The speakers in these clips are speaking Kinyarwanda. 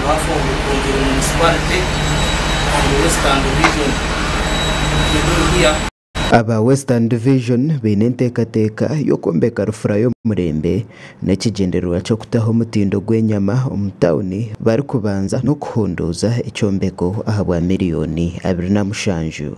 hafu kongera municipality and Western Division aba Western Division binentekateka yo kombeka rufura yo murembe n'ekigendererwa cyo kutaho mutindo gw'enyama omutawuni bari kubanza no kuhunduza icyombeko ahabwa miliyoni 27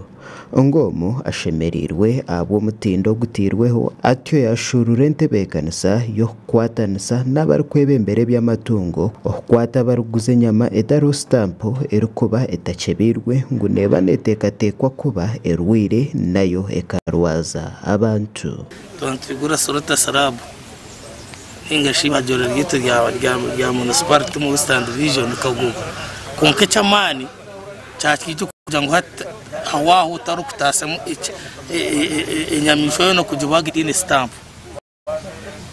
ongomo ashemerirwe abo mutindo gutirweho atyo yashurura entebekanisa yo kwatanisa n'abari kwebembere by'amatungo okwata baruguze nyama edaro stampo erukuba etachebirwe nguneba netekatekwa kuba erwire nayo ekarwaza abantu tontrigura sorota sarabu ingashi majoro gito rya municipality mu Western Division kagugu konke chamani cyakije kugira ngo hawaho utarukutasa inyamisho no kujibaga tine stamp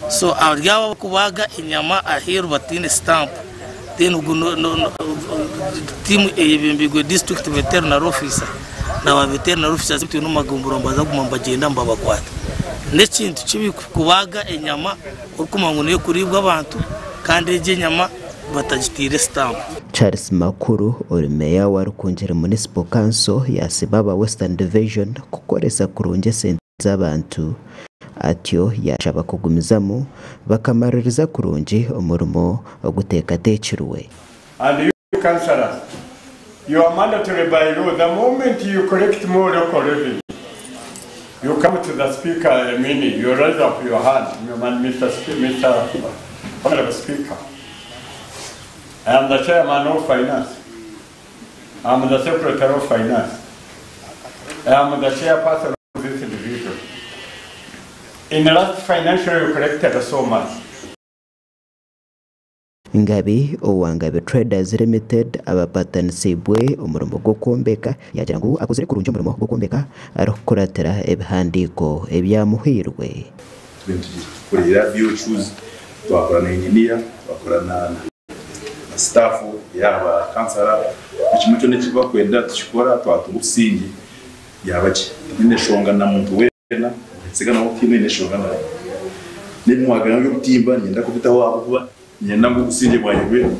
so aryaba kubaga inyama ahiru batine stamp then team ebimbigwe district veterinary officer na veterinary officer zitu no magumburo mbaza kumambagenda mbabakwata n'ekintu kibi kubaga inyama urikumango niyo kuribwa abantu kandi eje nyama batagitire stamp. Charles Makuru Meya wa Rukungiri Municipal Council yasibaba Western Division kukoresa kurunje sente z'abantu atyo yashaba kugumizamo bakamaririza kurunji umurimo wo gutekatekiruwe. And you councillors, you are mandatory by law the moment you collect more local revenue. You come to the speaker, I mean, you raise up your hand, Mr. Honorable Speaker. I am the chairman of finance. I am the secretary of finance. I am the chairperson of this division. In the last financial year, you collected so much. Ngabi Owangabe Traders Limited abapatanisiibwe umurimo gwo kombeka yagira ngo akozere kurunje umurimo gwo kombeka arokuratera ebihandiko ebyamuhirwe. Kurira biochuzi twakorana engineer twakorana staff yaba kansara ikimucyo nekiba kwenda tukikora twatubusingi yabaje ninde shongana muntu wena tsigana ukimwe ne shongana nimwagana yo kutimba nyenda kubitaho abuba nyenda ngo gusinge bwanywe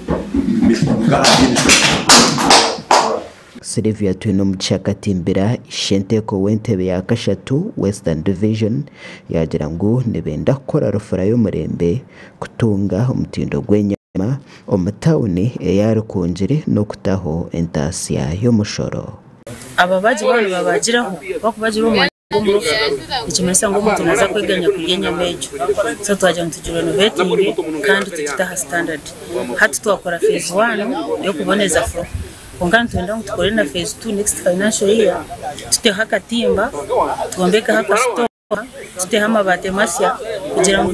Sylvia Twino mucyakatimbira ishenteko wentebe ya kashatu Western Division yagira ngo nebenda kora rufura yo murembe kutunga umutindo gw'enyama omutawuni eyarukungiri no kutaho entasiya yo mushoro. Ababaji bano babagiraho bakubagira umwana ikimesa ngo umuntu naza kweganya kugenya mejo so twaje ntujura no vetting kandi tutitaha standard hatu twakora phase 1 yo kuboneza fro kongana twenda tukore na phase 2 next financial year tute haka timba tugombeka haka store tute hama batemasya kugira ngo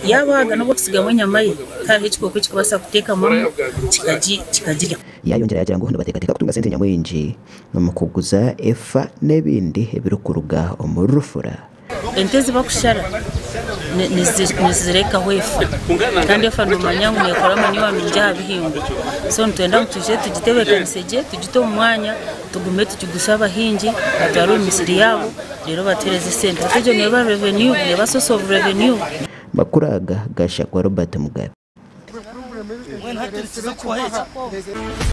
yabaga no gusigamwe nyamayi kandi ikikoko kikabasa kuteka mama kikagira yayongera yagira ngo ndabatekateka kutunga sente nyamwinji no mukuguza efa nebindi ebirukuruga omurufura entezi bakushara nizireka hwefa kandi efa ndomanyangu nekora manyiwa minja bihimbo so ntwenda mutuje tugitebekaniseje tugito umwanya tugume tukigusaba hinji atwaro imisiri yabo rero batereze sente atejo neba revenue neba source of revenue Makuraga Gashakwa Robert Mugabe.